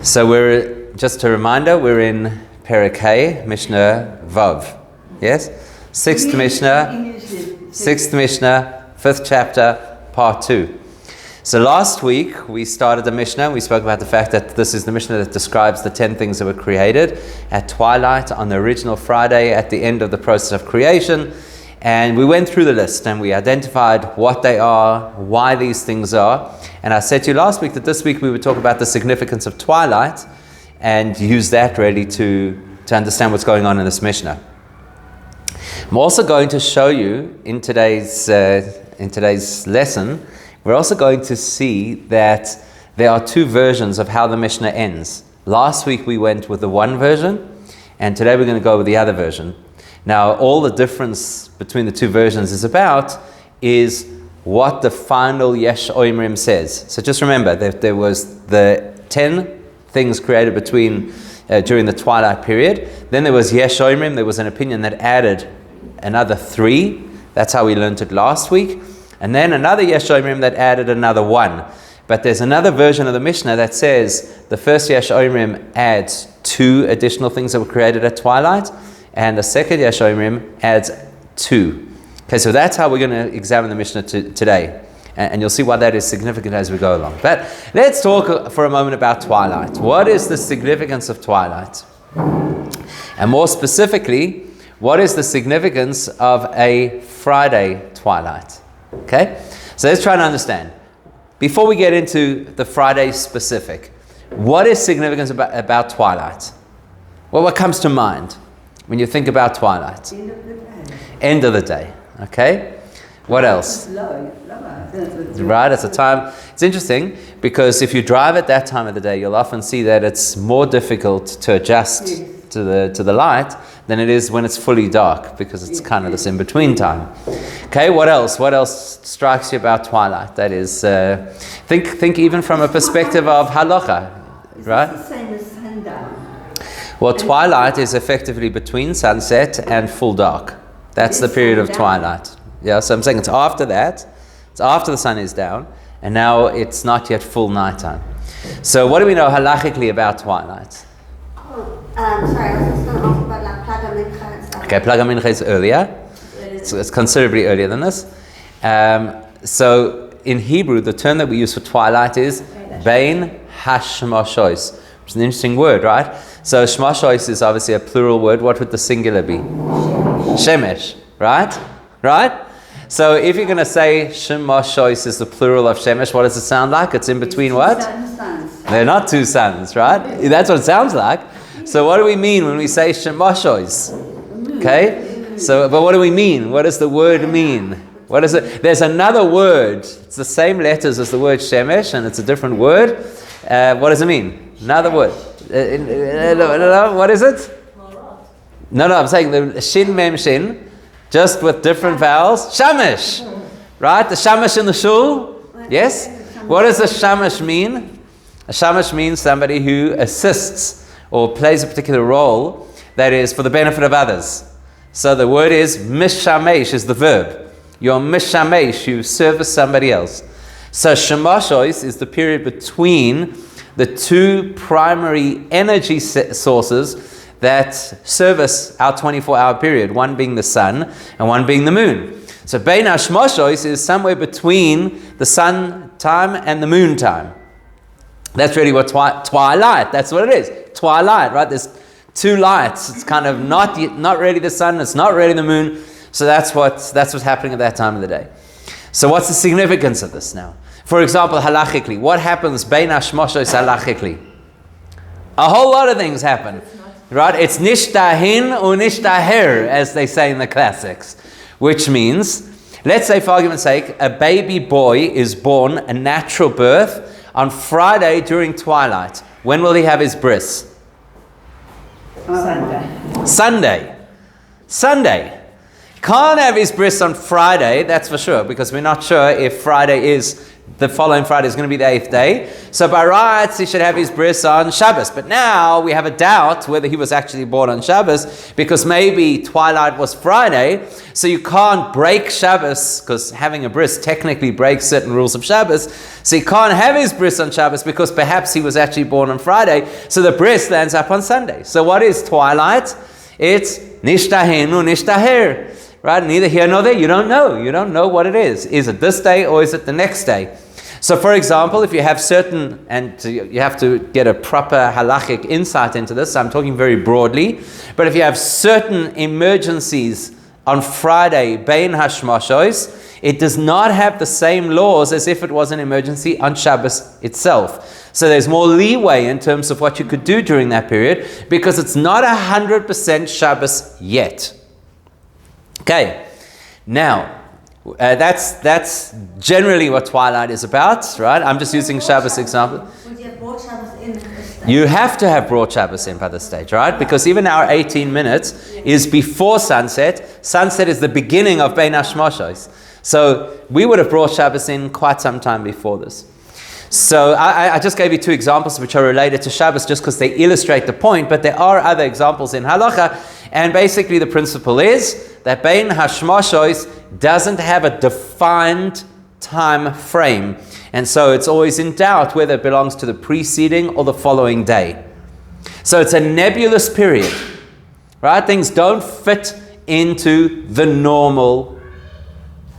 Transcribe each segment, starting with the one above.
So just a reminder, we're in Pirkei, Mishnah Vav. Yes? Sixth Mishnah, 5th chapter, part 2. So last week we started the Mishnah. We spoke about the fact that this is the Mishnah that describes the 10 things that were created at twilight on the original Friday at the end of the process of creation. And we went through the list and we identified what they are, why these things are. And I said to you last week that this week we would talk about the significance of twilight and use that really to understand what's going on in this Mishnah. I'm also going to show you in today's lesson, we're also going to see that there are two versions of how the Mishnah ends. Last week we went with the one version, and today we're going to go with the other version. Now, all the difference between the two versions is what the final Yesh Oimrim says. So just remember that there was the 10 things created during the twilight period. Then there was Yesh Oimrim. There was an opinion that added another 3. That's how we learned it last week. And then another Yesh Oimrim that added another 1. But there's another version of the Mishnah that says the first Yesh Oimrim adds 2 additional things that were created at twilight, and the second Yesh Oimrim adds 2. Okay, so that's how we're going to examine the Mishnah today. And you'll see why that is significant as we go along. But let's talk for a moment about twilight. What is the significance of twilight? And more specifically, what is the significance of a Friday twilight? Okay, so let's try and understand. Before we get into the Friday specific, what is significance about twilight? Well, what comes to mind when you think about twilight? End of the day. End of the day. Okay. What else? Right, it's a time. It's interesting because if you drive at that time of the day, you'll often see that it's more difficult to adjust to the light than it is when it's fully dark, because it's kind of this in between time. Okay. What else? What else strikes you about twilight? That is, think even from a perspective of halacha, right? It's the same as sundown. Well, twilight is effectively between sunset and full dark. That's the period of twilight. Yeah, so I'm saying it's after that. It's after the sun is down, and now it's not yet full nighttime. So what do we know halachically about twilight? Sorry, I was just going to ask about like Plaga Mincha and stuff. Okay, Plaga Mincha is earlier. It's considerably earlier than this. So in Hebrew, the term that we use for twilight is Bein Hashmoshois, which is an interesting word, right? So Shmoshois is obviously a plural word. What would the singular be? Shemesh, right? Right? So if you're going to say Shmoshois is the plural of Shemesh, what does it sound like? It's in between what? Suns. They're not two suns, right? That's what it sounds like. So what do we mean when we say Shmoshois? Okay? So, but what do we mean? What does the word mean? What is it? There's another word. It's the same letters as the word Shemesh, and it's a different word. What does it mean? Another word. What is it? No, I'm saying the Shin Mem Shin, just with different vowels. Shamash, right? The Shamash in the shul. Yes. What does a Shamash mean? A Shamash means somebody who assists or plays a particular role that is for the benefit of others. So the word is mishamesh is the verb. You're mishamesh, you service somebody else. So Shemoshois is the period between the two primary energy sources that service our 24-hour period, one being the sun and one being the moon. So Bein HaShmoshois is somewhere between the sun time and the moon time. That's really what twilight, that's what it is. Twilight, right? There's two lights. It's kind of not really the sun, it's not really the moon. So that's what's happening at that time of the day. So what's the significance of this now? For example, halachically, what happens Bein HaShmoshois halachically? A whole lot of things happen, right? It's nishtahin or nishtaher, as they say in the classics, which means, let's say for argument's sake, a baby boy is born a natural birth on Friday during twilight. When will he have his bris? Sunday. Can't have his bris on Friday, that's for sure, because we're not sure if Friday is the following Friday is going to be the 8th day. So by rights, he should have his bris on Shabbos. But now we have a doubt whether he was actually born on Shabbos, because maybe twilight was Friday. So you can't break Shabbos, because having a bris technically breaks certain rules of Shabbos. So he can't have his bris on Shabbos because perhaps he was actually born on Friday. So the bris lands up on Sunday. So what is twilight? It's nishtahenu nishtahir. Right? Neither here nor there. You don't know. You don't know what it is. Is it this day or is it the next day? So for example, if you have certain, and you have to get a proper halachic insight into this, I'm talking very broadly, but if you have certain emergencies on Friday, bein hashmashos, it does not have the same laws as if it was an emergency on Shabbos itself. So there's more leeway in terms of what you could do during that period, because it's not 100% Shabbos yet. Okay, now that's generally what twilight is about, right? I'm just using Shabbos example. Would you have brought Shabbos in at this stage? You have to have brought Shabbos in by this stage, right? Because even our 18 minutes is before sunset. Sunset is the beginning of Bein Hashmashos. So we would have brought Shabbos in quite some time before this. So I just gave you two examples which are related to Shabbos just because they illustrate the point, but there are other examples in Halacha, and basically the principle is that Bein Hashmashos doesn't have a defined time frame, and so it's always in doubt whether it belongs to the preceding or the following day. So it's a nebulous period, right? Things don't fit into the normal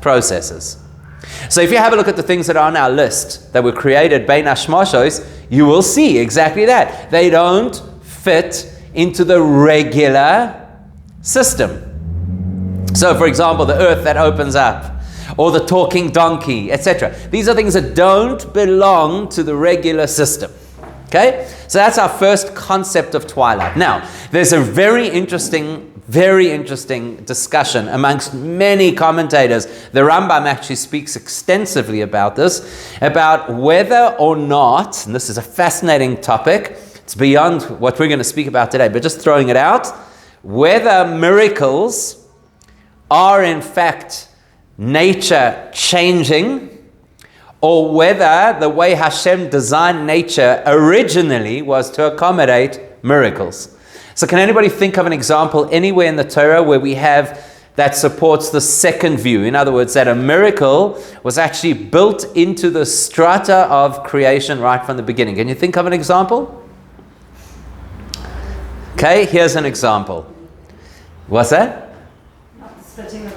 processes. So if you have a look at the things that are on our list that were created Bein Hashmashos, you will see exactly that. They don't fit into the regular system. So for example, the earth that opens up, or the talking donkey, etc. These are things that don't belong to the regular system. Okay? So that's our first concept of twilight. Now, there's a very interesting discussion amongst many commentators. The Rambam actually speaks extensively about this, about whether or not, and this is a fascinating topic, it's beyond what we're going to speak about today, but just throwing it out, whether miracles are in fact nature changing, or whether the way Hashem designed nature originally was to accommodate miracles. So can anybody think of an example anywhere in the Torah where we have that supports the second view? In other words, that a miracle was actually built into the strata of creation right from the beginning. Can you think of an example? Okay, here's an example. What's that? Splitting of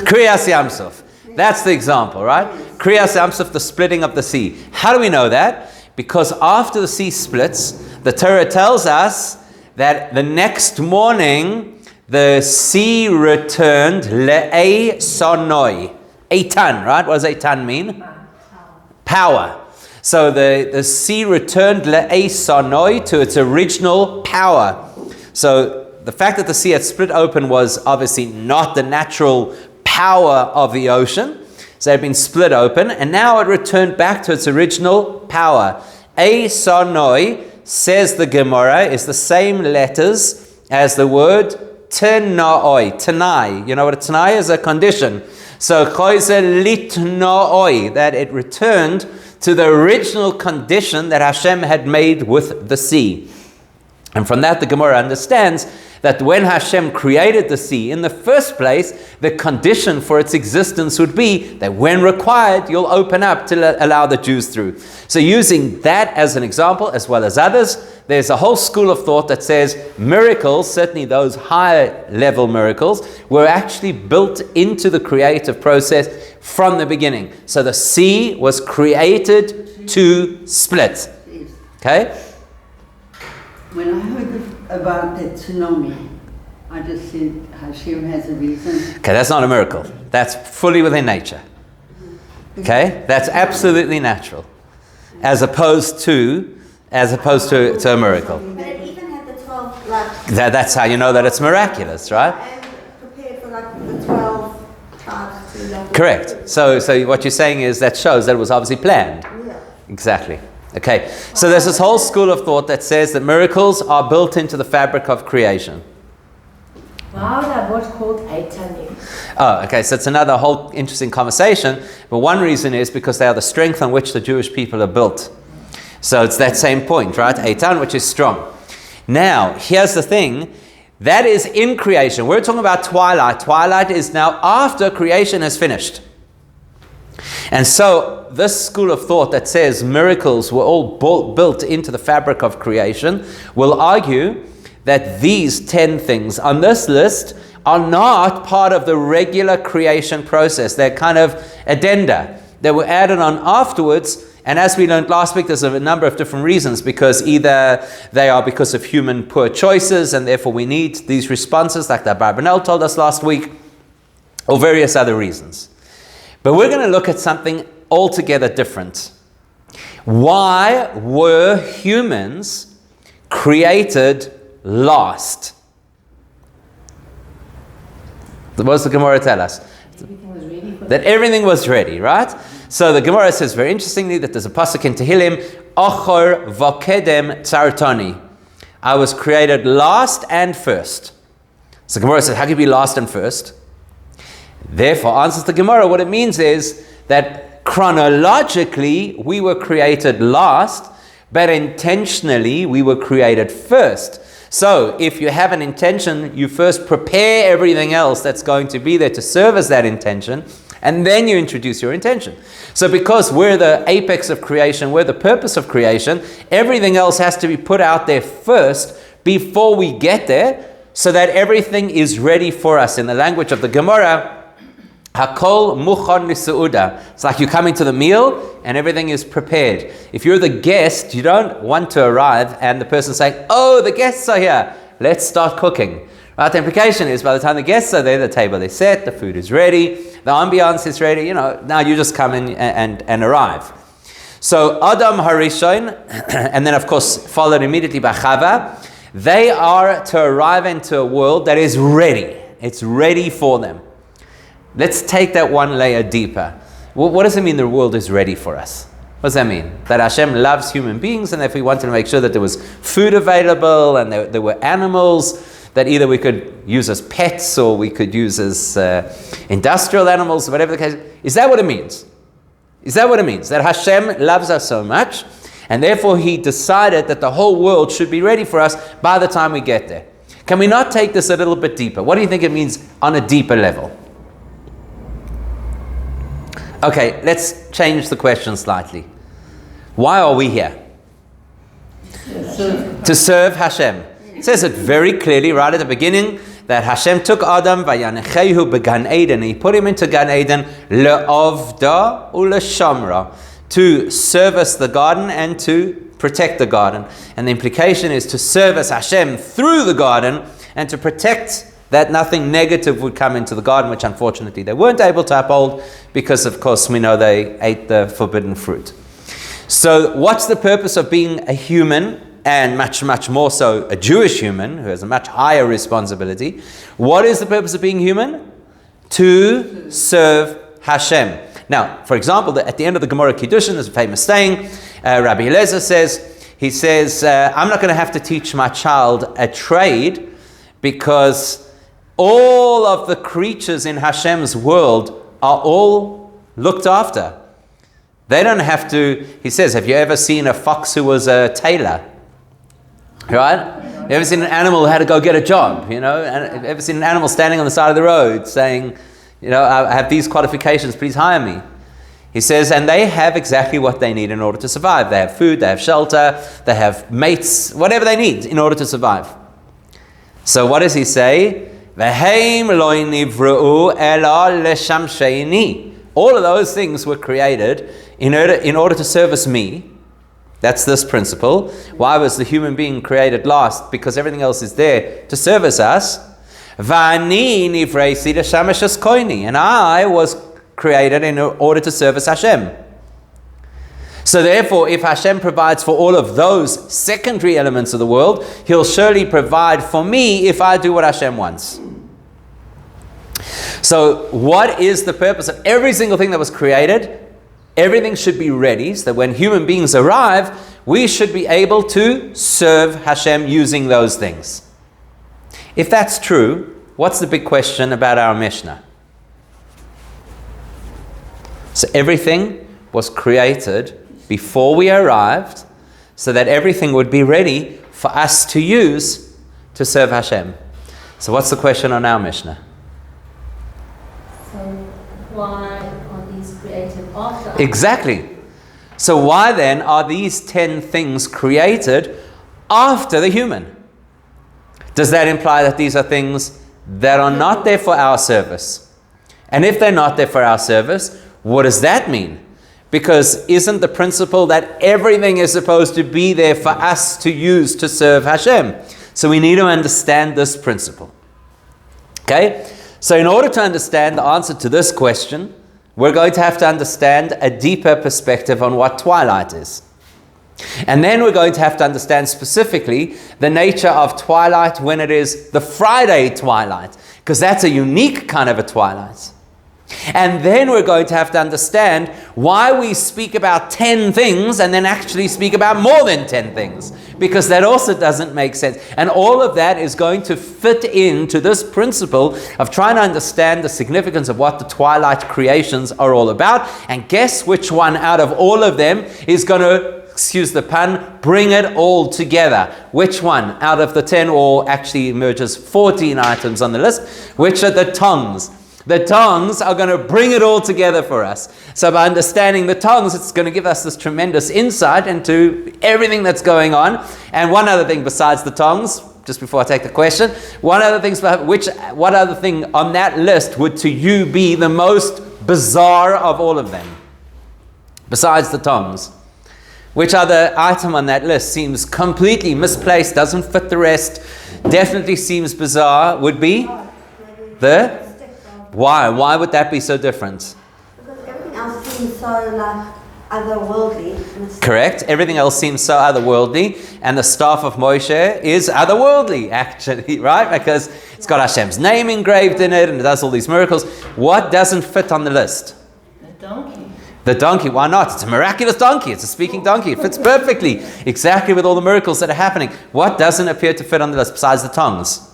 Kriyas Yamsuf. That's the example, right? Kriyas Yamsuf, the splitting of the sea. How do we know that? Because after the sea splits, the Torah tells us that the next morning the sea returned le'ei sonoi. Eitan, right? What does eitan mean? Power. So the sea returned le'ei sonoi, to its original power. So the fact that the sea had split open was obviously not the natural power of the ocean. So it had been split open, and now it returned back to its original power. Ei sonoi, says the Gemara, is the same letters as the word tenoi, tenai. You know what a tenai is? A condition. So choize litnoi, that it returned to the original condition that Hashem had made with the sea. And from that the Gemara understands that when Hashem created the sea in the first place, the condition for its existence would be that when required, you'll open up to allow the Jews through. So using that as an example, as well as others, there's a whole school of thought that says miracles, certainly those higher level miracles, were actually built into the creative process from the beginning. So the sea was created to split. Okay? When I heard about the tsunami, I just said Hashem has a reason. Okay, that's not a miracle. That's fully within nature. Okay? That's absolutely natural. As opposed to a miracle. But it even had the 12, like... That's how you know that it's miraculous, right? And prepared for like the 12 tribes to level. Correct. So what you're saying is that shows that it was obviously planned. Yeah. Exactly. Okay, so there's this whole school of thought that says that miracles are built into the fabric of creation. Wow, that word called Eitanim. Oh, okay, so it's another whole interesting conversation. But one reason is because they are the strength on which the Jewish people are built. So it's that same point, right? Eitan, which is strong. Now, here's the thing. That is in creation. We're talking about twilight. Twilight is now after creation has finished. And so this school of thought that says miracles were all built into the fabric of creation will argue that these 10 things on this list are not part of the regular creation process. They're kind of addenda. They were added on afterwards. And as we learned last week, there's a number of different reasons, because either they are because of human poor choices and therefore we need these responses like that Barbanel told us last week, or various other reasons. But we're going to look at something altogether different. Why were humans created last? What does the Gemara tell us? That everything was ready, right? So the Gemara says very interestingly that there's a pasuk in Tehillim, Achor v'kedem tzartani. I was created last and first. So the Gemara says, how can you be last and first? Therefore, answers the Gemara, what it means is that chronologically we were created last, but intentionally we were created first. So if you have an intention, you first prepare everything else that's going to be there to serve as that intention, and then you introduce your intention. So because we're the apex of creation, we're the purpose of creation, everything else has to be put out there first before we get there, so that everything is ready for us. In the language of the Gemara, Hakol muchon lisauda. It's like you're coming to the meal and everything is prepared. If you're the guest, you don't want to arrive and the person saying, oh, the guests are here, let's start cooking. Right? The implication is by the time the guests are there, the table is set, the food is ready, the ambiance is ready, now you just come in and arrive. So Adam Harishon, and then of course followed immediately by Chava, they are to arrive into a world that is ready. It's ready for them. Let's take that one layer deeper. What does it mean the world is ready for us? What does that mean? That Hashem loves human beings, and if we wanted to make sure that there was food available and there were animals that either we could use as pets or we could use as industrial animals, whatever the case. Is that what it means? Is that what it means? That Hashem loves us so much, and therefore He decided that the whole world should be ready for us by the time we get there. Can we not take this a little bit deeper? What do you think it means on a deeper level? Okay, let's change the question slightly. Why are we here? To serve Hashem. It says it very clearly right at the beginning that Hashem took Adam vayanechehu began Eden. He put him into Gan Eden le'ovda u'le'shamra, to service the garden and to protect the garden. And the implication is to service Hashem through the garden and to protect that nothing negative would come into the garden, which unfortunately they weren't able to uphold because, of course, we know they ate the forbidden fruit. So what's the purpose of being a human, and much, much more so a Jewish human who has a much higher responsibility? What is the purpose of being human? To serve Hashem. Now, for example, at the end of the Gemara Kiddushin, there's a famous saying, Rabbi Eliezer says, I'm not going to have to teach my child a trade because all of the creatures in Hashem's world are all looked after. They don't have to, he says, have you ever seen a fox who was a tailor? Right? You ever seen an animal who had to go get a job? And ever seen an animal standing on the side of the road saying, I have these qualifications, please hire me. He says, and they have exactly what they need in order to survive. They have food, they have shelter, they have mates, whatever they need in order to survive. So what does he say? V'heim lo nivru'u ela leshamsheini. All of those things were created in order to service me. That's this principle. Why was the human being created last? Because everything else is there to service us. V'ani nivreisi l'shamashas koini. And I was created in order to service Hashem. So therefore, if Hashem provides for all of those secondary elements of the world, He'll surely provide for me if I do what Hashem wants. So what is the purpose of every single thing that was created? Everything should be ready so that when human beings arrive, we should be able to serve Hashem using those things. If that's true, what's the big question about our Mishnah? So everything was created before we arrived, so that everything would be ready for us to use to serve Hashem. So what's the question on our Mishnah? So why are these created after? Exactly. So why then are these 10 things created after the human? Does that imply that these are things that are not there for our service? And if they're not there for our service, what does that mean? Because isn't the principle that everything is supposed to be there for us to use to serve Hashem? So we need to understand this principle. Okay? So in order to understand the answer to this question, we're going to have to understand a deeper perspective on what twilight is. And then we're going to have to understand specifically the nature of twilight when it is the Friday twilight, because that's a unique kind of a twilight. And then we're going to have to understand why we speak about 10 things and then actually speak about more than 10 things, because that also doesn't make sense. And all of that is going to fit into this principle of trying to understand the significance of what the twilight creations are all about. And guess which one out of all of them is going to, excuse the pun, bring it all together? Which one out of the 10, or actually emerges 14 items on the list, which are the tongs? The tongs are going to bring it all together for us. So by understanding the tongs, it's going to give us this tremendous insight into everything that's going on. And one other thing besides the tongs, just before I take the question, what other thing on that list would to you be the most bizarre of all of them? Besides the tongs. Which other item on that list seems completely misplaced, doesn't fit the rest, definitely seems bizarre, would be the... Why? Why would that be so different? Because everything else seems so like otherworldly. Correct. Everything else seems so otherworldly, and the staff of Moshe is otherworldly, actually, right? Because it's got Hashem's name engraved in it, and it does all these miracles. What doesn't fit on the list? The donkey. The donkey. Why not? It's a miraculous donkey. It's a speaking donkey. It fits perfectly, exactly with all the miracles that are happening. What doesn't appear to fit on the list besides the tongues?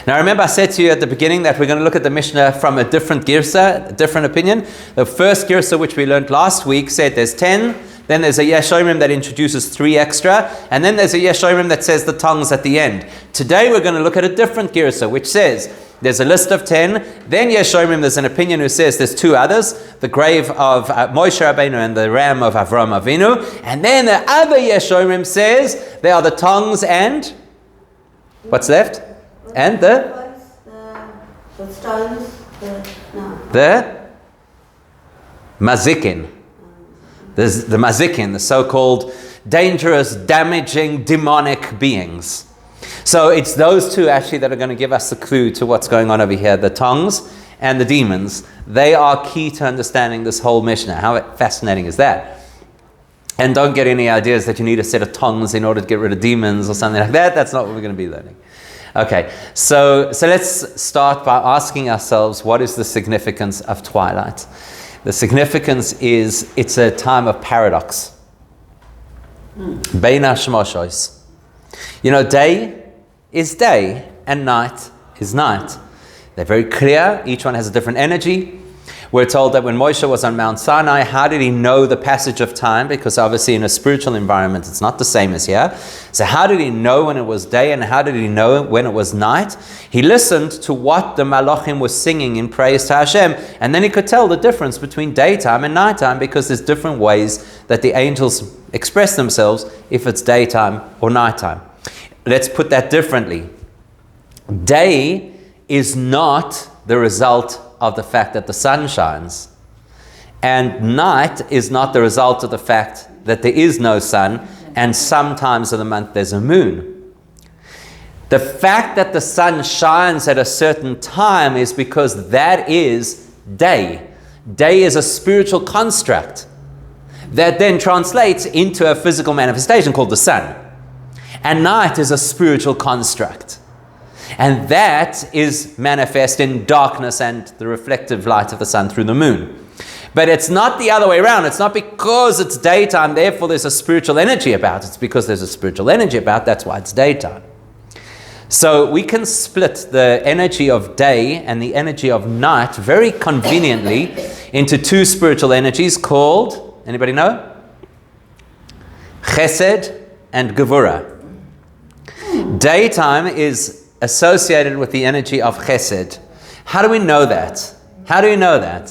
Now remember, I said to you at the beginning that we're going to look at the Mishnah from a different girsa, a different opinion. The first girsa, which we learned last week, said there's 10, then there's a Yeshomrim that introduces 3 extra, and then there's a Yeshomrim that says the tongues at the end. Today we're going to look at a different girsa, which says there's a list of 10, then Yeshomrim, there's an opinion who says there's 2 others, the grave of Moshe Rabbeinu and the ram of Avram Avinu, and then the other Yeshomrim says there are the tongues and what's left? And the stones, the mazikin. There's the mazikin, the so-called dangerous, damaging, demonic beings. So it's those 2 actually that are going to give us the clue to what's going on over here. The tongues and the demons. They are key to understanding this whole Mishnah. How fascinating is that? And don't get any ideas that you need a set of tongues in order to get rid of demons or something like that. That's not what we're going to be learning. Okay, so let's start by asking ourselves, what is the significance of twilight? The significance is it's a time of paradox. Beina shmoshois. You know, day is day and night is night. They're very clear. Each one has a different energy. We're told that when Moshe was on Mount Sinai, how did he know the passage of time? Because obviously in a spiritual environment, it's not the same as here. So how did he know when it was day and how did he know when it was night? He listened to what the Malachim was singing in praise to Hashem, and then he could tell the difference between daytime and nighttime, because there's different ways that the angels express themselves if it's daytime or nighttime. Let's put that differently. Day is not the result of the fact that the sun shines, and night is not the result of the fact that there is no sun, and sometimes of the month there's a moon. The fact that the sun shines at a certain time is because that is day. Day is a spiritual construct that then translates into a physical manifestation called the sun. And night is a spiritual construct. And that is manifest in darkness and the reflective light of the sun through the moon. But it's not the other way around. It's not because it's daytime, therefore there's a spiritual energy about it. It's because there's a spiritual energy about it, that's why it's daytime. So we can split the energy of day and the energy of night very conveniently into two spiritual energies called, anybody know? Chesed and Gevurah. Daytime is associated with the energy of Chesed. How do we know that? How do we know that?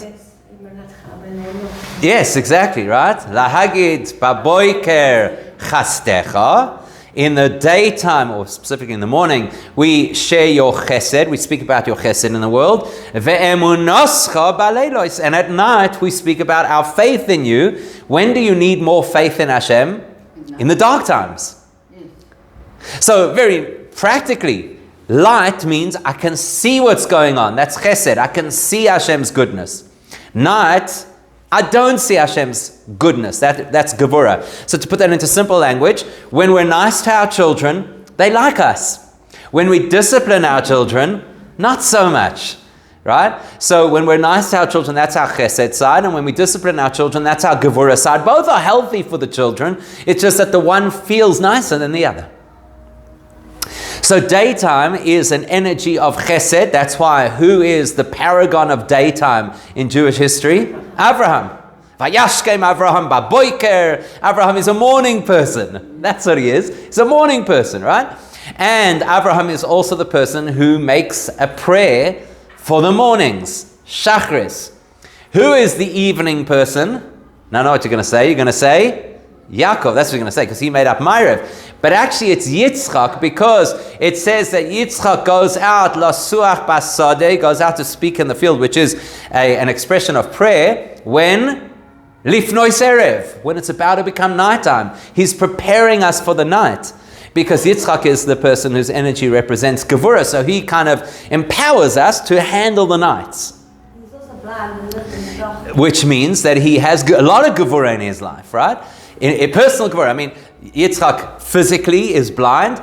Yes, exactly, right? Lahagid baboiker chastecha. In the daytime, or specifically in the morning, we share your chesed. We speak about your chesed in the world. Ve'emunascha baleilos. And at night, we speak about our faith in you. When do you need more faith in Hashem? In the dark times. So very practically, light means I can see what's going on. That's chesed. I can see Hashem's goodness. Night, I don't see Hashem's goodness. That's Gevurah. So to put that into simple language, when we're nice to our children, they like us. When we discipline our children, not so much. Right? So when we're nice to our children, that's our chesed side. And when we discipline our children, that's our Gevurah side. Both are healthy for the children. It's just that the one feels nicer than the other. So daytime is an energy of chesed. That's why, who is the paragon of daytime in Jewish history? Abraham. Vayashkem Abraham baboiker. Abraham is a morning person. That's what he is. He's a morning person, right? And Abraham is also the person who makes a prayer for the mornings. Shachris. Who is the evening person? Now I know what you're going to say. You're going to say Yaakov. That's what you're going to say, because he made up Ma'ariv. But actually it's Yitzchak, because it says that Yitzchak goes out, lasuach basadeh, goes out to speak in the field, which is an expression of prayer, when lifnois erev, when it's about to become nighttime. He's preparing us for the night, because Yitzchak is the person whose energy represents Gevurah, so he kind of empowers us to handle the nights. He's also blind and lives in the dark. Which means that he has a lot of Gevurah in his life, right? In personal Gevurah, I mean, Yitzchak physically is blind.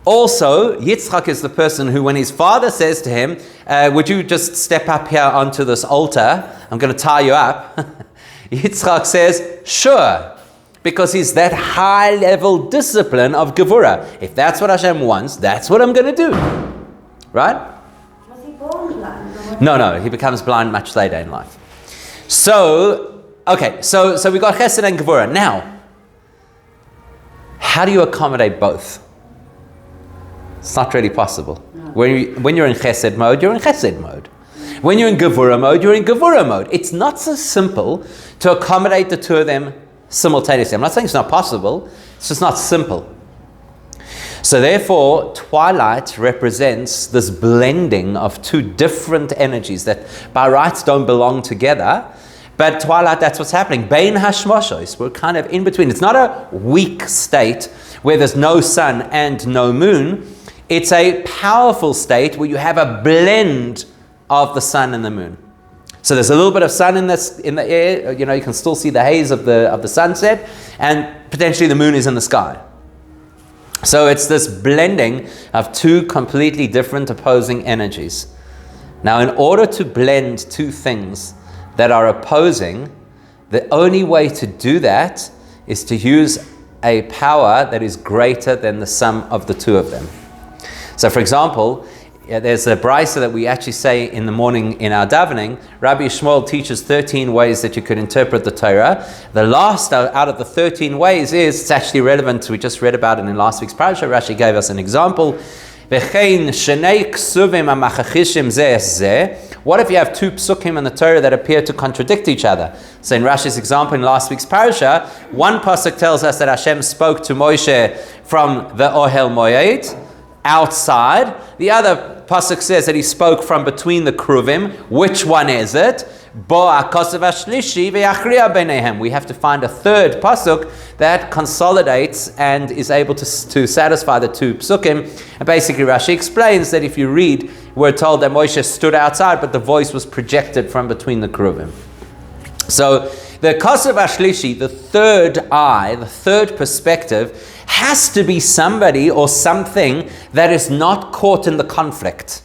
Also, Yitzchak is the person who, when his father says to him, would you just step up here onto this altar? I'm going to tie you up. Yitzchak says, sure. Because he's that high-level discipline of Gevurah. If that's what Hashem wants, that's what I'm going to do. Right? Was he born blind? No, he becomes blind much later in life. So, okay, so we got Chesed and Gevurah. Now, how do you accommodate both? It's not really possible. No. When you're in Chesed mode, you're in Chesed mode. When you're in Gevurah mode, you're in Gevurah mode. It's not so simple to accommodate the two of them simultaneously. I'm not saying it's not possible, it's just not simple. So therefore, twilight represents this blending of two different energies that by rights don't belong together. But twilight, that's what's happening. Bein hashmoshos, we're kind of in between. It's not a weak state where there's no sun and no moon. It's a powerful state where you have a blend of the sun and the moon. So there's a little bit of sun in the air. You know, you can still see the haze of the sunset, and potentially the moon is in the sky. So it's this blending of two completely different opposing energies. Now, in order to blend two things that are opposing, the only way to do that is to use a power that is greater than the sum of the two of them. So for example, there's a brisa that we actually say in the morning in our davening. Rabbi Shmuel teaches 13 ways that you could interpret the Torah. The last out of the 13 ways it's actually relevant. We just read about it in last week's parasha. Rashi gave us an example. What if you have two psukim in the Torah that appear to contradict each other? So in Rashi's example in last week's parasha, one pasuk tells us that Hashem spoke to Moshe from the Ohel Moed, outside. The other pasuk says that he spoke from between the kruvim. Which one is it? We have to find a third pasuk that consolidates and is able to satisfy the two psukim. And basically Rashi explains that if you read, we're told that Moshe stood outside, but the voice was projected from between the kruvim. So the Kosev Ashlishi, the third eye, the third perspective, has to be somebody or something that is not caught in the conflict.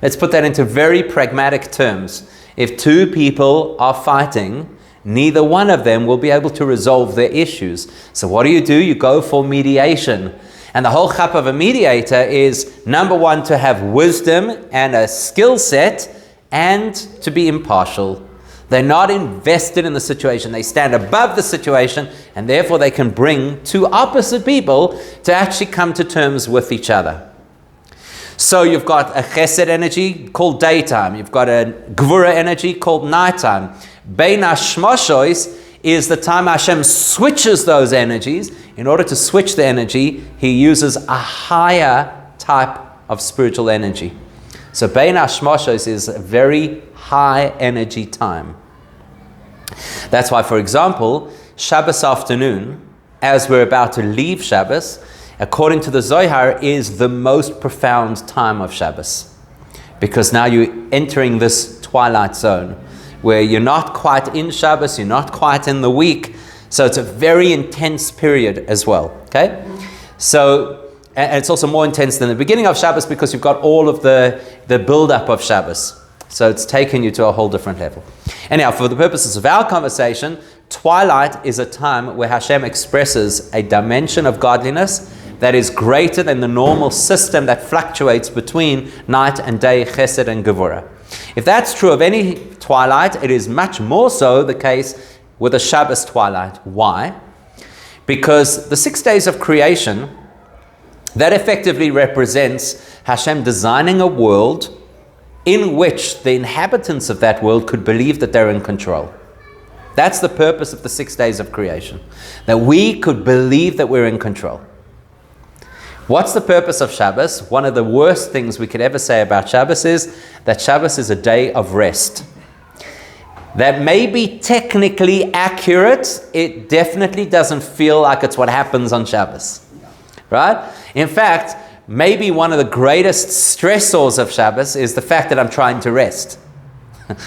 Let's put that into very pragmatic terms. If two people are fighting, neither one of them will be able to resolve their issues. So what do? You go for mediation. And the whole chap of a mediator is, number one, to have wisdom and a skill set and to be impartial. They're not invested in the situation. They stand above the situation, and therefore they can bring two opposite people to actually come to terms with each other. So you've got a chesed energy called daytime. You've got a gvura energy called nighttime. Bein hashmoshois is the time Hashem switches those energies. In order to switch the energy, He uses a higher type of spiritual energy. So Bein hashmoshois is a very high energy time. That's why, for example, Shabbos afternoon, as we're about to leave Shabbos, according to the Zohar, is the most profound time of Shabbos. Because now you're entering this twilight zone where you're not quite in Shabbos, you're not quite in the week. So it's a very intense period as well. Okay? So, and it's also more intense than the beginning of Shabbos because you've got all of the build-up of Shabbos. So it's taken you to a whole different level. Anyhow, for the purposes of our conversation, twilight is a time where Hashem expresses a dimension of godliness that is greater than the normal system that fluctuates between night and day, chesed and gevura. If that's true of any twilight, it is much more so the case with a Shabbos twilight. Why? Because the 6 days of creation, that effectively represents Hashem designing a world in which the inhabitants of that world could believe that they're in control. That's the purpose of the 6 days of creation. That we could believe that we're in control. What's the purpose of Shabbos? One of the worst things we could ever say about Shabbos is that Shabbos is a day of rest. That may be technically accurate, it definitely doesn't feel like it's what happens on Shabbos. Right? In fact, maybe one of the greatest stressors of Shabbos is the fact that I'm trying to rest.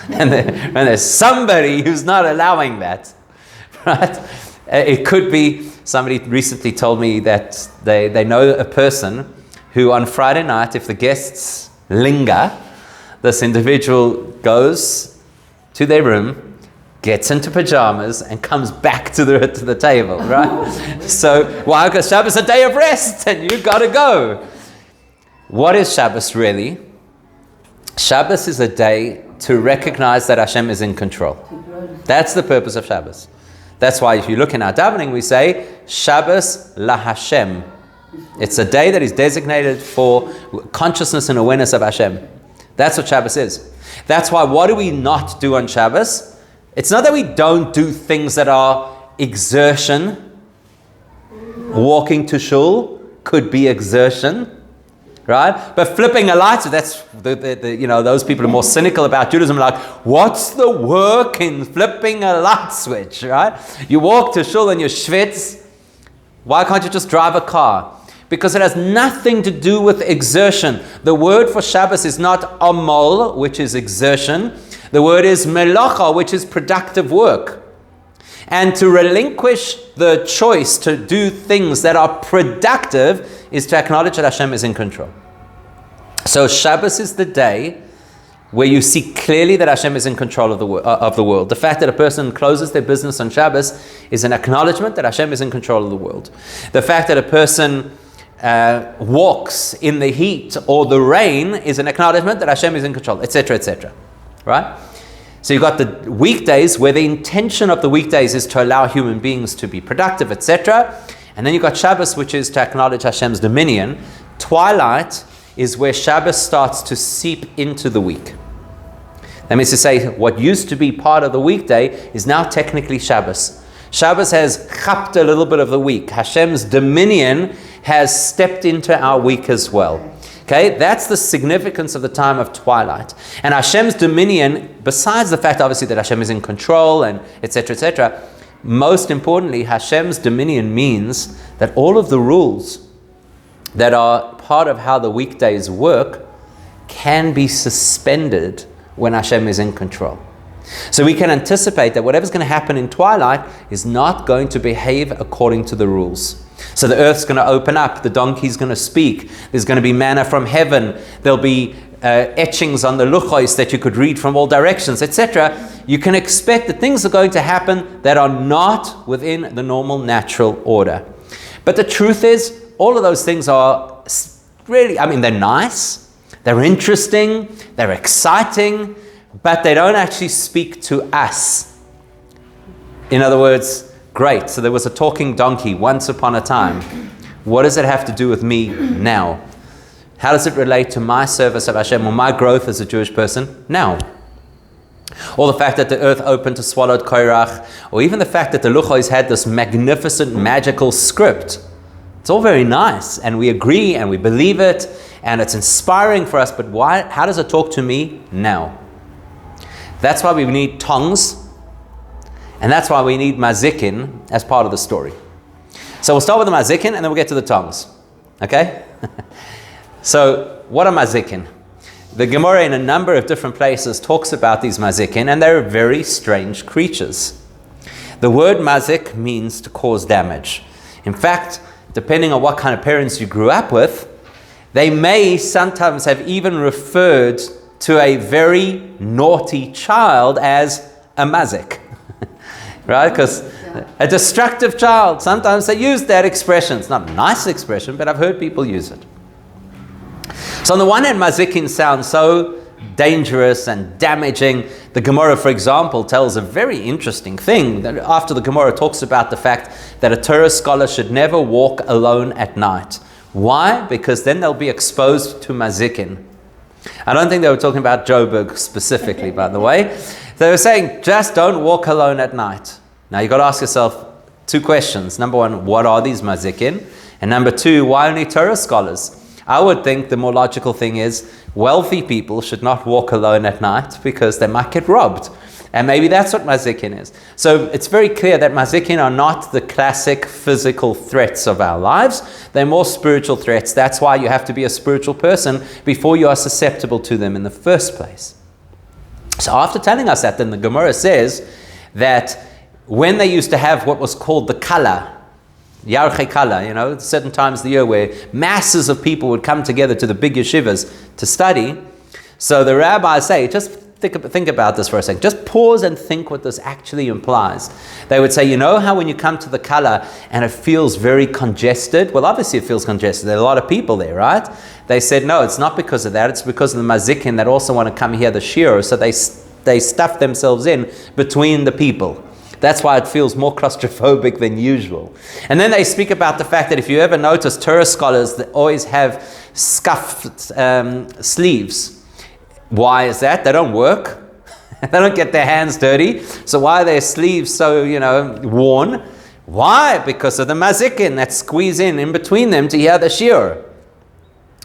and there's somebody who's not allowing that. Right? It could be, somebody recently told me that they know a person who on Friday night, if the guests linger, this individual goes to their room, gets into pajamas, and comes back to the table, right? So, why? Because Shabbos is a day of rest, and you've got to go. What is Shabbos really? Shabbos is a day to recognize that Hashem is in control. That's the purpose of Shabbos. That's why if you look in our davening, we say, Shabbos la Hashem. It's a day that is designated for consciousness and awareness of Hashem. That's what Shabbos is. That's why, what do we not do on Shabbos? It's not that we don't do things that are exertion. Walking to shul could be exertion. Right? But flipping a light, that's those people are more cynical about Judaism, like, what's the work in flipping a light switch, right? You walk to shul and you schwitz. Why can't you just drive a car? Because it has nothing to do with exertion. The word for Shabbos is not amol, which is exertion. The word is melacha, which is productive work. And to relinquish the choice to do things that are productive is to acknowledge that Hashem is in control. So Shabbos is the day where you see clearly that Hashem is in control of the world. The fact that a person closes their business on Shabbos is an acknowledgement that Hashem is in control of the world. The fact that a person walks in the heat or the rain is an acknowledgement that Hashem is in control, etc., etc. Right? So you've got the weekdays where the intention of the weekdays is to allow human beings to be productive, etc. And then you've got Shabbos, which is to acknowledge Hashem's dominion. Twilight is where Shabbos starts to seep into the week. That means to say what used to be part of the weekday is now technically Shabbos. Shabbos has chapped a little bit of the week. Hashem's dominion has stepped into our week as well. Okay, that's the significance of the time of twilight. And Hashem's dominion, besides the fact obviously that Hashem is in control and etc., etc., most importantly, Hashem's dominion means that all of the rules that are part of how the weekdays work can be suspended when Hashem is in control. So we can anticipate that whatever's going to happen in twilight is not going to behave according to the rules. So the earth's going to open up, the donkey's going to speak, there's going to be manna from heaven, there'll be etchings on the luchos that you could read from all directions, etc. You can expect that things are going to happen that are not within the normal natural order. But the truth is, all of those things are really, they're nice, they're interesting, they're exciting, but they don't actually speak to us. In other words, great, so there was a talking donkey once upon a time. What does it have to do with me now? How does it relate to my service of Hashem or my growth as a Jewish person now? Or the fact that the earth opened to swallow Korach, or even the fact that the Luchos had this magnificent magical script. It's all very nice, and we agree and we believe it, and it's inspiring for us, but why? How does it talk to me now? That's why we need tongs, and that's why we need mazikin as part of the story. So we'll start with the mazikin, and then we'll get to the tongs. Okay? So, what are mazikin? The Gemara in a number of different places talks about these mazikin, and they're very strange creatures. The word mazik means to cause damage. In fact, depending on what kind of parents you grew up with, they may sometimes have even referred to a very naughty child as a mazik. Right? Because a destructive child, sometimes they use that expression. It's not a nice expression, but I've heard people use it. So on the one hand, mazikin sounds so dangerous and damaging. The Gemara, for example, tells a very interesting thing. That after the Gemara talks about the fact that a Torah scholar should never walk alone at night. Why? Because then they'll be exposed to mazikin. I don't think they were talking about Joburg specifically, by the way. They were saying, just don't walk alone at night. Now you've got to ask yourself two questions. Number one, what are these mazikin? And number two, why only Torah scholars? I would think the more logical thing is wealthy people should not walk alone at night because they might get robbed. And maybe that's what mazikin is. So it's very clear that mazikin are not the classic physical threats of our lives. They're more spiritual threats. That's why you have to be a spiritual person before you are susceptible to them in the first place. So after telling us that, then the Gemara says that when they used to have what was called the kala, Yarchei Kala, certain times of the year where masses of people would come together to the big yeshivas to study. So the rabbis say, just think about this for a second. Just pause and think what this actually implies. They would say, how when you come to the Kala and it feels very congested? Well, obviously it feels congested. There are a lot of people there, right? They said, no, it's not because of that. It's because of the mazikin that also want to come hear the shiur. So they stuff themselves in between the people. That's why it feels more claustrophobic than usual. And then they speak about the fact that if you ever notice, Torah scholars that always have scuffed sleeves. Why is that? They don't work. They don't get their hands dirty. So why are their sleeves so, worn? Why? Because of the mazikin that squeeze in between them to hear the shiur.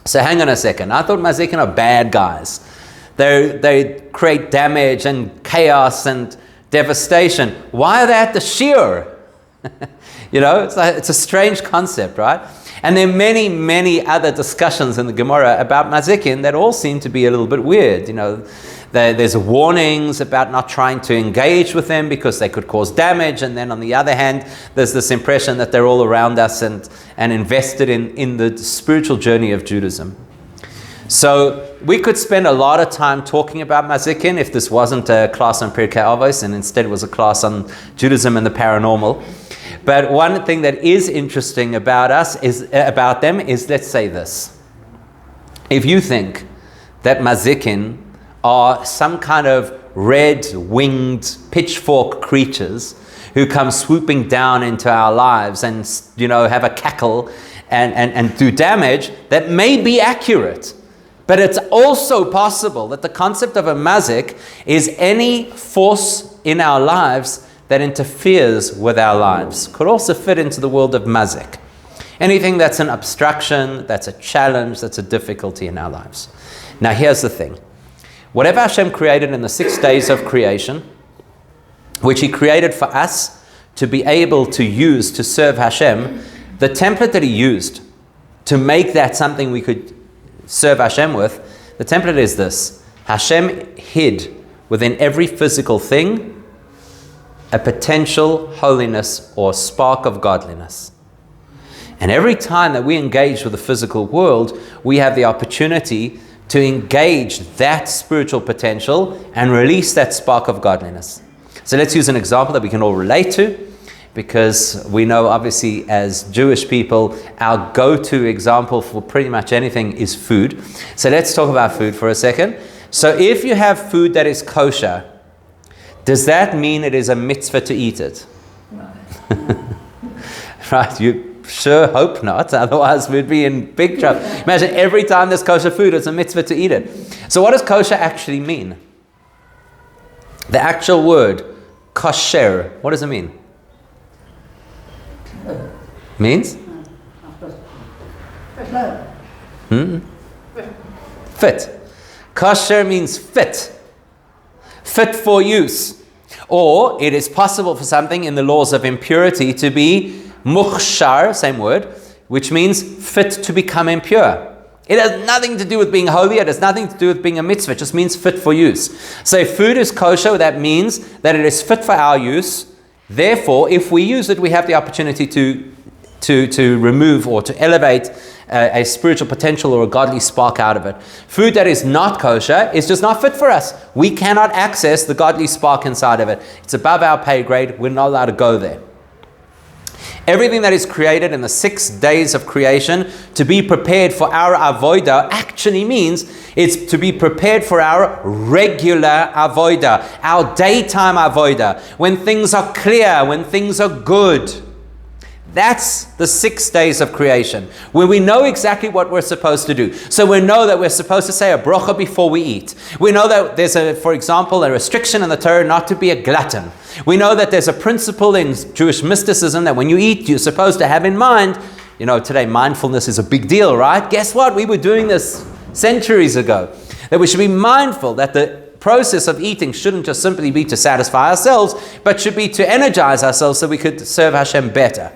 So hang on a second. I thought mazikin are bad guys. They create damage and chaos and devastation. Why are they at the shiur? It's a strange concept, right? And there are many, many other discussions in the Gemara about mazikin that all seem to be a little bit weird. There's warnings about not trying to engage with them because they could cause damage, and then on the other hand, there's this impression that they're all around us and invested in the spiritual journey of Judaism. So we could spend a lot of time talking about mazikin if this wasn't a class on Pirkei Avos and instead it was a class on Judaism and the paranormal. But one thing that is interesting about them is, let's say this. If you think that mazikin are some kind of red-winged pitchfork creatures who come swooping down into our lives and have a cackle and do damage, that may be accurate. But it's also possible that the concept of a mazik is any force in our lives that interferes with our lives. Could also fit into the world of mazik. Anything that's an obstruction, that's a challenge, that's a difficulty in our lives. Now here's the thing. Whatever Hashem created in the 6 days of creation, which He created for us to be able to use to serve Hashem, the template that He used to make that something we could serve Hashem with, the template is this. Hashem hid within every physical thing a potential holiness or spark of godliness. And every time that we engage with the physical world, we have the opportunity to engage that spiritual potential and release that spark of godliness. So let's use an example that we can all relate to. because we know obviously as Jewish people, our go-to example for pretty much anything is food. So let's talk about food for a second. So if you have food that is kosher, does that mean it is a mitzvah to eat it? Right, you sure hope not, otherwise we'd be in big trouble. Imagine every time there's kosher food, it's a mitzvah to eat it. So what does kosher actually mean? The actual word, kosher, what does it mean? Means? Fit. Kosher means fit. Fit for use. Or it is possible for something in the laws of impurity to be mukhshar, same word, which means fit to become impure. It has nothing to do with being holy. It has nothing to do with being a mitzvah. It just means fit for use. So if food is kosher, that means that it is fit for our use. Therefore, if we use it, we have the opportunity to remove or to elevate a spiritual potential or a godly spark out of it. Food that is not kosher is just not fit for us. We cannot access the godly spark inside of it. It's above our pay grade. We're not allowed to go there. Everything that is created in the 6 days of creation to be prepared for our avodah actually means it's to be prepared for our regular avodah, our daytime avodah, when things are clear, when things are good. That's the 6 days of creation, where we know exactly what we're supposed to do. So we know that we're supposed to say a bracha before we eat. We know that there's, for example, a restriction in the Torah not to be a glutton. We know that there's a principle in Jewish mysticism that when you eat, you're supposed to have in mind, today mindfulness is a big deal, right? Guess what? We were doing this centuries ago. That we should be mindful that the process of eating shouldn't just simply be to satisfy ourselves, but should be to energize ourselves so we could serve Hashem better.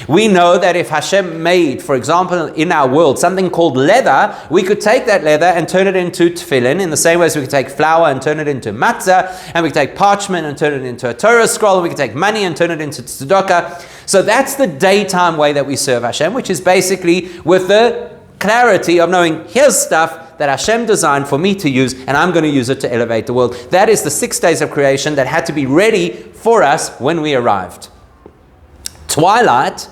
We know that if Hashem made, for example, in our world, something called leather, we could take that leather and turn it into tefillin, in the same way as we could take flour and turn it into matzah, and we could take parchment and turn it into a Torah scroll, and we could take money and turn it into tzedakah. So that's the daytime way that we serve Hashem, which is basically with the clarity of knowing, here's stuff that Hashem designed for me to use, and I'm going to use it to elevate the world. That is the 6 days of creation that had to be ready for us when we arrived. Twilight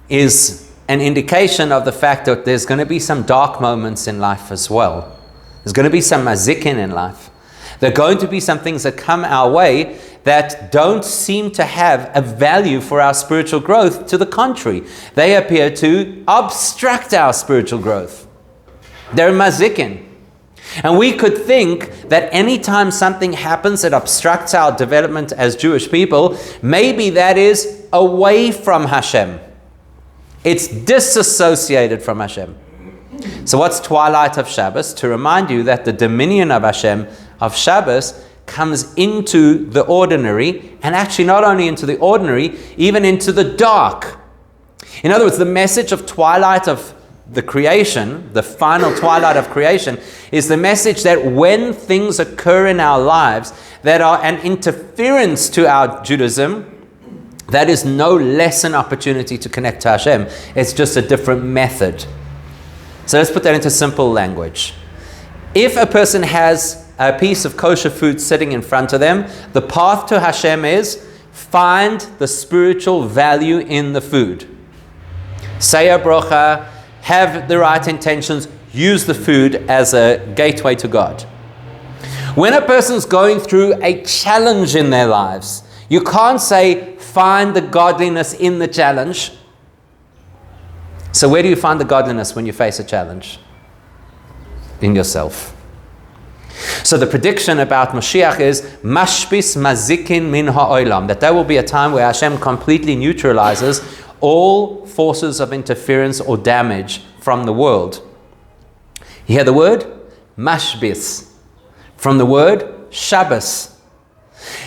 is an indication of the fact that there's going to be some dark moments in life as well. There's going to be some mazikin in life. There are going to be some things that come our way that don't seem to have a value for our spiritual growth. To the contrary, they appear to obstruct our spiritual growth. They're mazikin. And we could think that anytime something happens that obstructs our development as Jewish people, maybe that is away from Hashem. It's disassociated from Hashem. So what's twilight of Shabbos? To remind you that the dominion of Hashem, of Shabbos, comes into the ordinary, and actually not only into the ordinary, even into the dark. In other words, the message of twilight of the creation, the final twilight of creation, is the message that when things occur in our lives that are an interference to our Judaism, that is no less an opportunity to connect to Hashem. It's just a different method. So let's put that into simple language. If a person has a piece of kosher food sitting in front of them, the path to Hashem is find the spiritual value in the food. Say a bracha, have the right intentions, use the food as a gateway to God. When a person's going through a challenge in their lives, you can't say, find the godliness in the challenge. So where do you find the godliness when you face a challenge? In yourself. So the prediction about Mashiach is, Mashbis mazikin min ha'olam, that there will be a time where Hashem completely neutralizes all forces of interference or damage from the world. You hear the word? Mashbis. From the word Shabbos.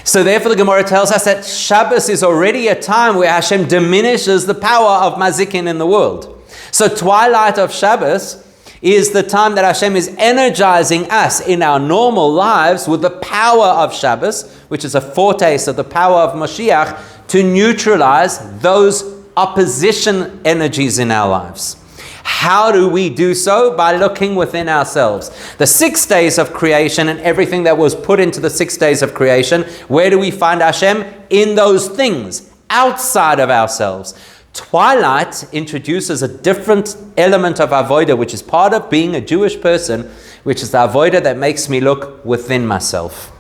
So therefore the Gemara tells us that Shabbos is already a time where Hashem diminishes the power of mazikin in the world. So twilight of Shabbos is the time that Hashem is energizing us in our normal lives with the power of Shabbos, which is a foretaste of the power of Mashiach, to neutralize those opposition energies in our lives. How do we do so? By looking within ourselves. The 6 days of creation and everything that was put into the 6 days of creation, where do we find Hashem? In those things, outside of ourselves. Twilight introduces a different element of avodah, which is part of being a Jewish person, which is the avodah that makes me look within myself,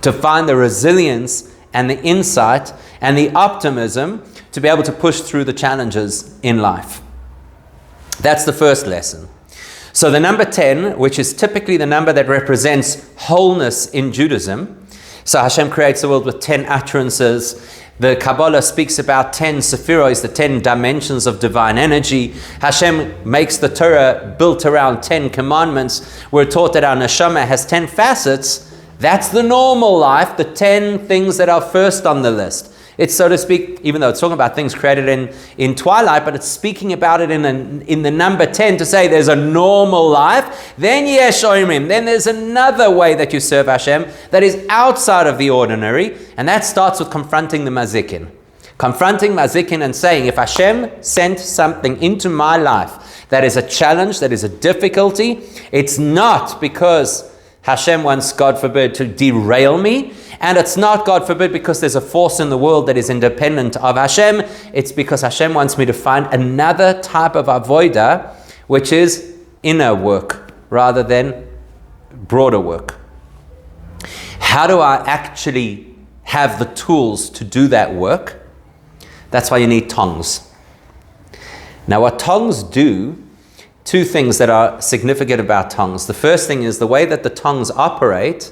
to find the resilience and the insight and the optimism to be able to push through the challenges in life. That's the first lesson. So the number 10, which is typically the number that represents wholeness in Judaism. So Hashem creates the world with 10 utterances. The Kabbalah speaks about 10 sephiros, the 10 dimensions of divine energy. Hashem makes the Torah built around 10 commandments. We're taught that our neshama has 10 facets. That's the normal life, the 10 things that are first on the list. It's, so to speak, even though it's talking about things created in twilight, but it's speaking about it in the number 10 to say there's a normal life. Then yesh oimrim, then there's another way that you serve Hashem that is outside of the ordinary, and that starts with confronting the mazikin. Confronting mazikin and saying, if Hashem sent something into my life that is a challenge, that is a difficulty, it's not because Hashem wants, God forbid, to derail me. And it's not, God forbid, because there's a force in the world that is independent of Hashem. It's because Hashem wants me to find another type of avodah, which is inner work rather than broader work. How do I actually have the tools to do that work? That's why you need tongs. Now, what tongs do, two things that are significant about tongs. The first thing is the way that the tongs operate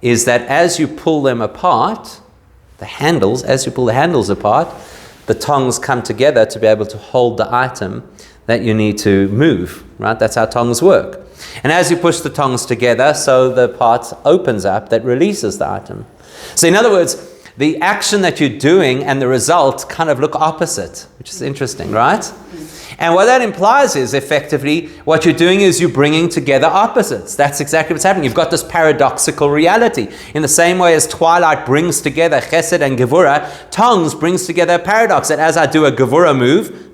is that as you pull them apart, as you pull the handles apart, the tongs come together to be able to hold the item that you need to move, right? That's how tongs work. And as you push the tongs together, so the part opens up that releases the item. So in other words, the action that you're doing and the result kind of look opposite, which is interesting, right? And what that implies is, effectively, what you're doing is you're bringing together opposites. That's exactly what's happening. You've got this paradoxical reality. In the same way as twilight brings together chesed and gevurah, tongs brings together a paradox. That as I do a gevurah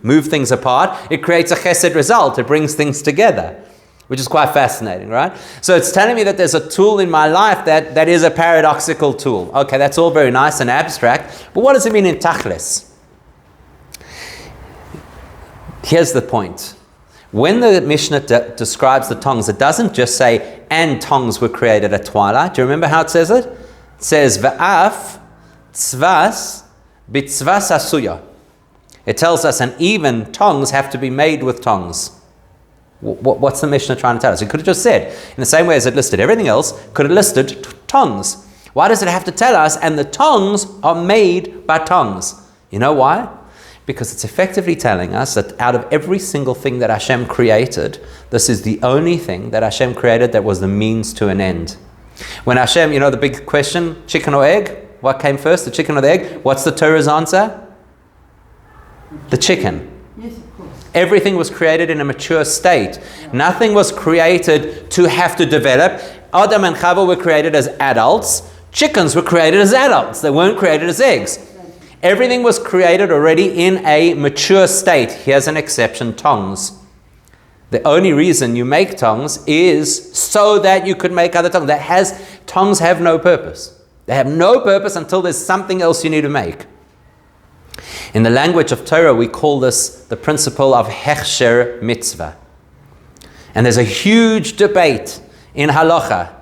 move things apart, it creates a chesed result. It brings things together, which is quite fascinating, right? So it's telling me that there's a tool in my life that is a paradoxical tool. Okay, that's all very nice and abstract, but what does it mean in tachlis? Here's the point. When the Mishnah describes the tongs, it doesn't just say, and tongs were created at twilight. Do you remember how it says it? It says, Va'af tzvas bitzvas asuya. It tells us, and even tongs have to be made with tongs. What's the Mishnah trying to tell us? It could have just said, in the same way as it listed everything else, could have listed tongs. Why does it have to tell us, and the tongs are made by tongs? You know why? Because it's effectively telling us that out of every single thing that Hashem created, this is the only thing that Hashem created that was the means to an end. When Hashem, the big question, chicken or egg? What came first, the chicken or the egg? What's the Torah's answer? The chicken. Yes, of course. Everything was created in a mature state. Nothing was created to have to develop. Adam and Chava were created as adults. Chickens were created as adults. They weren't created as eggs. Everything was created already in a mature state. Here's an exception, tongs. The only reason you make tongs is so that you could make other tongs. Tongs have no purpose. They have no purpose until there's something else you need to make. In the language of Torah, we call this the principle of hechsher mitzvah. And there's a huge debate in halacha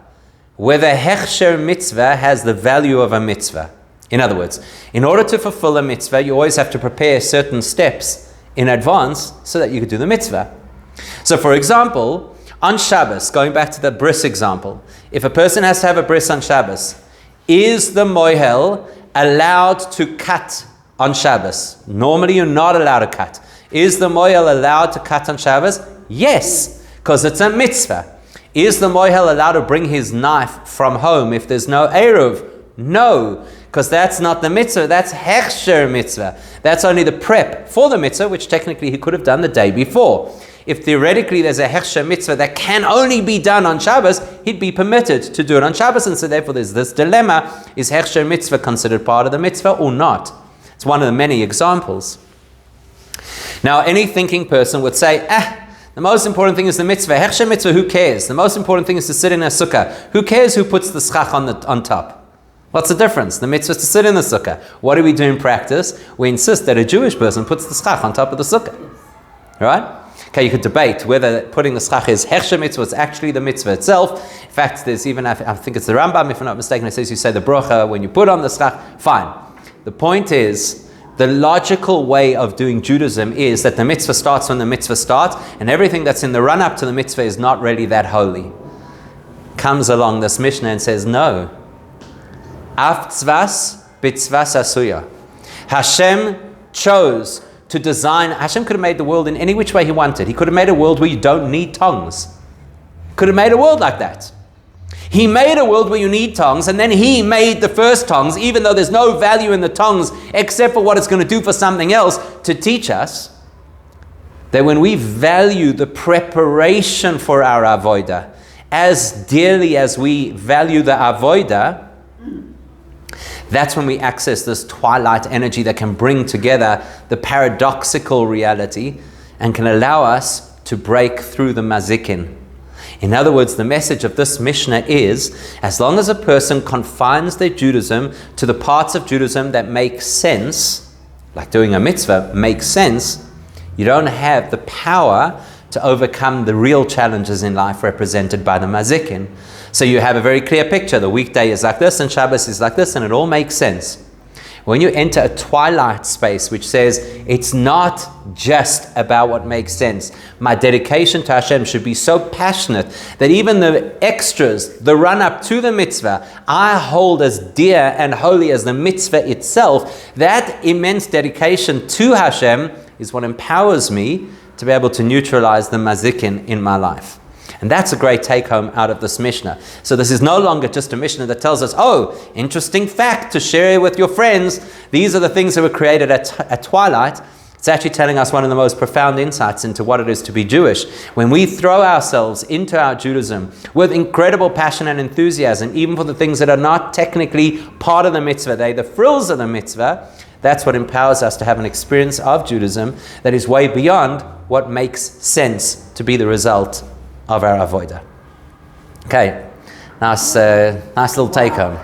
whether hechsher mitzvah has the value of a mitzvah. In other words, in order to fulfill a mitzvah, you always have to prepare certain steps in advance so that you could do the mitzvah. So for example, on Shabbos, going back to the bris example, if a person has to have a bris on Shabbos, is the moihel allowed to cut on Shabbos? Normally you're not allowed to cut. Is the moihel allowed to cut on Shabbos? Yes, because it's a mitzvah. Is the moihel allowed to bring his knife from home if there's no eruv? No, because that's not the mitzvah, that's hechsher mitzvah. That's only the prep for the mitzvah, which technically he could have done the day before. If theoretically there's a hechsher mitzvah that can only be done on Shabbos, he'd be permitted to do it on Shabbos, and so therefore there's this dilemma, is hechsher mitzvah considered part of the mitzvah or not? It's one of the many examples. Now any thinking person would say, the most important thing is the mitzvah. Hechsher mitzvah, who cares? The most important thing is to sit in a sukkah. Who cares who puts the schach on top? What's the difference? The mitzvah is to sit in the sukkah. What do we do in practice? We insist that a Jewish person puts the schach on top of the sukkah. Right? Okay, you could debate whether putting the schach is hechsher mitzvah, it's actually the mitzvah itself. In fact, there's even, I think it's the Rambam, if I'm not mistaken, it says you say the bracha when you put on the schach. Fine. The point is, the logical way of doing Judaism is that the mitzvah starts when the mitzvah starts, and everything that's in the run-up to the mitzvah is not really that holy. Comes along this Mishnah and says, no. Af tzvas b'tzvas asuya. Hashem chose to design. Hashem could have made the world in any which way He wanted. He could have made a world where you don't need tongs. Could have made a world like that. He made a world where you need tongs, and then He made the first tongs, even though there's no value in the tongs except for what it's going to do for something else, to teach us that when we value the preparation for our avodah as dearly as we value the avodah, that's when we access this twilight energy that can bring together the paradoxical reality and can allow us to break through the mazikin. In other words, the message of this Mishnah is, as long as a person confines their Judaism to the parts of Judaism that make sense, like doing a mitzvah makes sense, you don't have the power to overcome the real challenges in life represented by the mazikin. So you have a very clear picture. The weekday is like this and Shabbos is like this, and it all makes sense. When you enter a twilight space which says it's not just about what makes sense, my dedication to Hashem should be so passionate that even the extras, the run-up to the mitzvah, I hold as dear and holy as the mitzvah itself. That immense dedication to Hashem is what empowers me to be able to neutralize the mazikin in my life. And that's a great take-home out of this Mishnah. So this is no longer just a Mishnah that tells us, oh, interesting fact to share with your friends. These are the things that were created at twilight. It's actually telling us one of the most profound insights into what it is to be Jewish. When we throw ourselves into our Judaism with incredible passion and enthusiasm, even for the things that are not technically part of the mitzvah, they're the frills of the mitzvah, that's what empowers us to have an experience of Judaism that is way beyond what makes sense to be the result of our avodah. Okay, nice little take home.